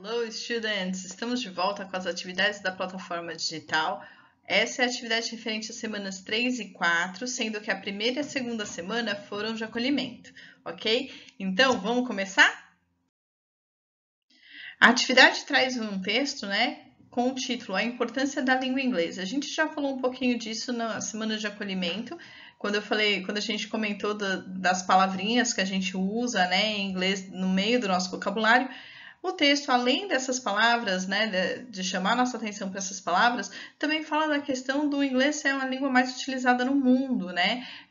Hello, students! Estamos de volta com as atividades da plataforma digital. Essa é a atividade referente às semanas 3 e 4, sendo que a primeira e a segunda semana foram de acolhimento, ok? Então, vamos começar? A atividade traz um texto, com o título A Importância da Língua Inglesa. A gente já falou um pouquinho disso na semana de acolhimento, quando a gente comentou das palavrinhas que a gente usa, em inglês no meio do nosso vocabulário. O texto, além dessas palavras, de chamar nossa atenção para essas palavras, também fala da questão do inglês ser uma língua mais utilizada no mundo,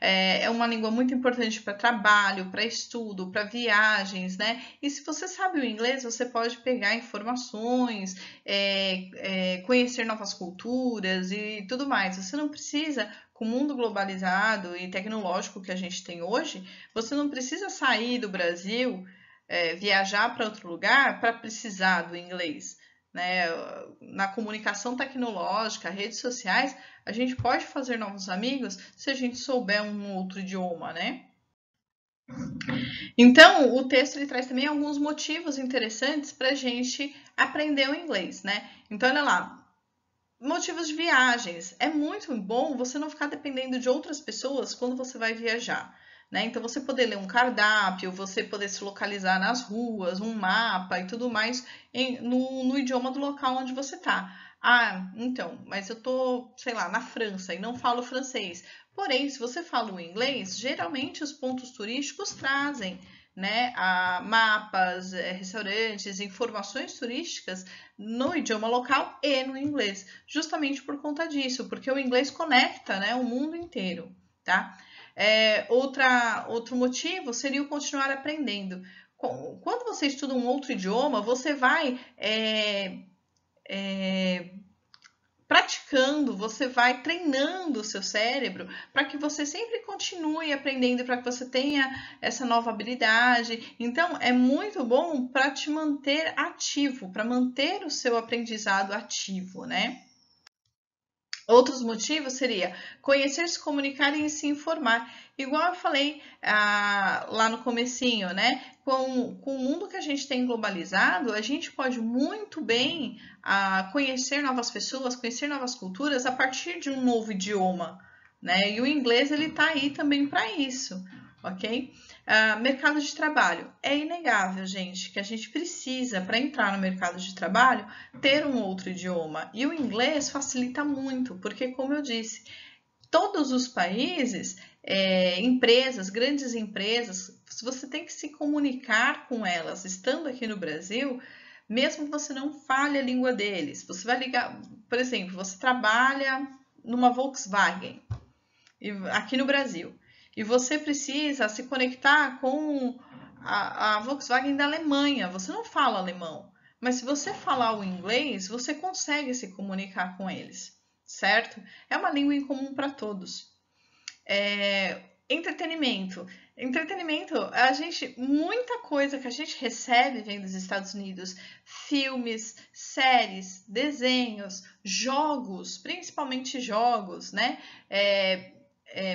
É uma língua muito importante para trabalho, para estudo, para viagens, E se você sabe o inglês, você pode pegar informações, conhecer novas culturas e tudo mais. Você não precisa, com o mundo globalizado e tecnológico que a gente tem hoje, você não precisa sair do Brasil, viajar para outro lugar para precisar do inglês. Na comunicação tecnológica, redes sociais, a gente pode fazer novos amigos se a gente souber um outro idioma, Então, o texto ele traz também alguns motivos interessantes para a gente aprender o inglês, Então, olha lá, motivos de viagens. É muito bom você não ficar dependendo de outras pessoas quando você vai viajar. Então, você poder ler um cardápio, você poder se localizar nas ruas, um mapa e tudo mais no idioma do local onde você está. Ah, então, mas eu tô, sei lá, na França e não falo francês. Porém, se você fala o inglês, geralmente os pontos turísticos trazem, mapas, restaurantes, informações turísticas no idioma local e no inglês, justamente por conta disso, porque o inglês conecta, o mundo inteiro, tá? Outro motivo seria o continuar aprendendo. Quando você estuda um outro idioma, você vai praticando, você vai treinando o seu cérebro para que você sempre continue aprendendo, para que você tenha essa nova habilidade. Então, é muito bom para te manter ativo, para manter o seu aprendizado ativo, Outros motivos seria conhecer, se comunicar e se informar. Igual eu falei lá no comecinho, Com o mundo que a gente tem globalizado, a gente pode muito bem conhecer novas pessoas, conhecer novas culturas a partir de um novo idioma, E o inglês ele está aí também para isso, ok? Mercado de trabalho. É inegável, gente, que a gente precisa, para entrar no mercado de trabalho, ter um outro idioma. E o inglês facilita muito, porque, como eu disse, todos os países, empresas, grandes empresas, você tem que se comunicar com elas. Estando aqui no Brasil, mesmo que você não fale a língua deles, você vai ligar, por exemplo, você trabalha numa Volkswagen, aqui no Brasil, e você precisa se conectar com a Volkswagen da Alemanha. Você não fala alemão, mas se você falar o inglês, você consegue se comunicar com eles, certo? É uma língua em comum para todos. Entretenimento. Entretenimento, muita coisa que a gente recebe vem dos Estados Unidos, filmes, séries, desenhos, jogos, principalmente jogos,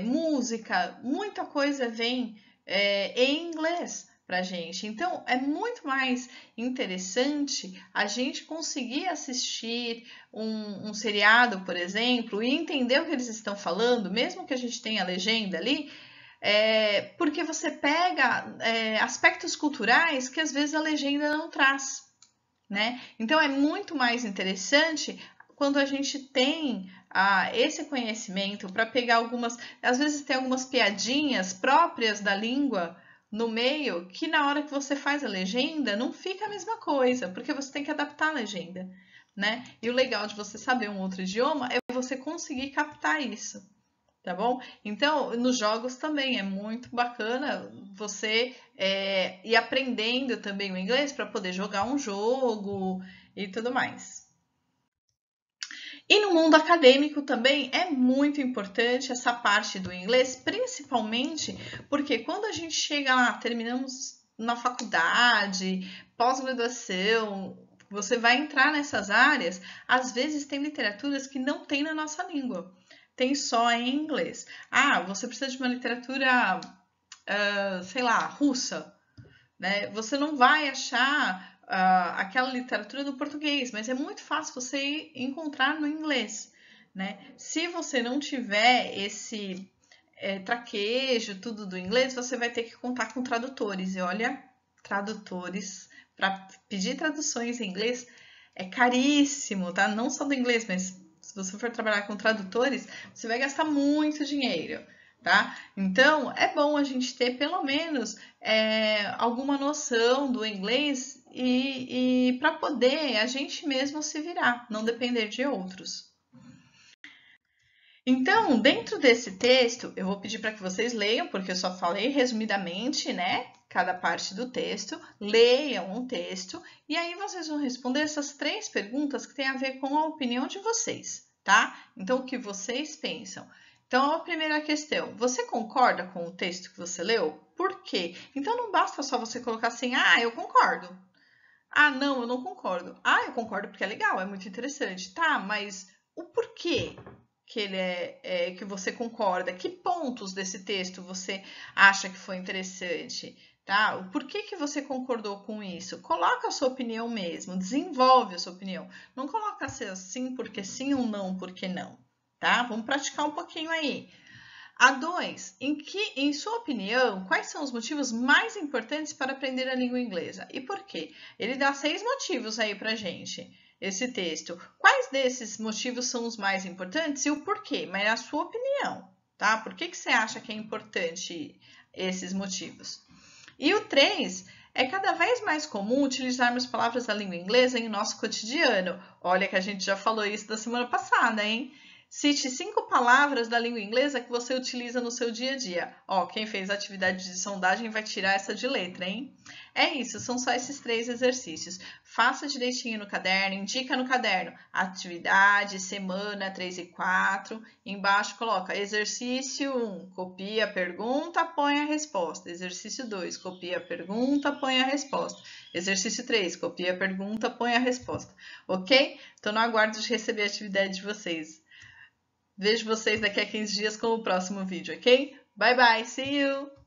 música, muita coisa vem em inglês pra gente. Então, é muito mais interessante a gente conseguir assistir um seriado, por exemplo, e entender o que eles estão falando, mesmo que a gente tenha a legenda ali, porque você pega aspectos culturais que às vezes a legenda não traz, Então, é muito mais interessante quando a gente tem esse conhecimento para pegar às vezes tem algumas piadinhas próprias da língua no meio, que na hora que você faz a legenda não fica a mesma coisa, porque você tem que adaptar a legenda, E o legal de você saber um outro idioma é você conseguir captar isso, tá bom? Então, nos jogos também é muito bacana você ir aprendendo também o inglês para poder jogar um jogo e tudo mais. E no mundo acadêmico também é muito importante essa parte do inglês, principalmente porque quando a gente chega lá, terminamos na faculdade, pós-graduação, você vai entrar nessas áreas, às vezes tem literaturas que não tem na nossa língua, tem só em inglês. Você precisa de uma literatura, sei lá, russa, Você não vai achar aquela literatura do português, mas é muito fácil você encontrar no inglês, né? Se você não tiver esse traquejo, tudo do inglês, você vai ter que contar com tradutores. E olha, tradutores, para pedir traduções em inglês é caríssimo, tá? Não só do inglês, mas se você for trabalhar com tradutores, você vai gastar muito dinheiro, tá? Então, é bom a gente ter pelo menos alguma noção do inglês e para poder a gente mesmo se virar, não depender de outros. Então, dentro desse texto, eu vou pedir para que vocês leiam, porque eu só falei resumidamente, né? Cada parte do texto. Leiam o texto e aí vocês vão responder essas 3 perguntas que têm a ver com a opinião de vocês, tá? Então, o que vocês pensam? Então, a primeira questão: você concorda com o texto que você leu? Por quê? Então, não basta só você colocar assim, ah, eu concordo. Ah, não, eu não concordo. Ah, eu concordo porque é legal, é muito interessante. Tá, mas o porquê que ele que você concorda? Que pontos desse texto você acha que foi interessante? Tá? O porquê que você concordou com isso? Coloca a sua opinião mesmo, desenvolve a sua opinião. Não coloca assim porque sim ou não porque não, tá? Vamos praticar um pouquinho aí. A 2, em sua opinião, quais são os motivos mais importantes para aprender a língua inglesa? E por quê? Ele dá 6 motivos aí pra gente, esse texto. Quais desses motivos são os mais importantes e o porquê? Mas é a sua opinião, tá? Por que você acha que é importante esses motivos? E o 3, é cada vez mais comum utilizarmos palavras da língua inglesa em nosso cotidiano. Olha que a gente já falou isso da semana passada, hein? Cite 5 palavras da língua inglesa que você utiliza no seu dia a dia. Ó, quem fez a atividade de sondagem vai tirar essa de letra, hein? É isso, são só esses 3 exercícios. Faça direitinho no caderno, indica no caderno atividade, semana 3 e 4. Embaixo coloca exercício 1, copia a pergunta, põe a resposta. Exercício 2, copia a pergunta, põe a resposta. Exercício 3, copia a pergunta, põe a resposta. Ok? Estou no aguardo de receber a atividade de vocês. Vejo vocês daqui a 15 dias com o próximo vídeo, ok? Bye bye, see you!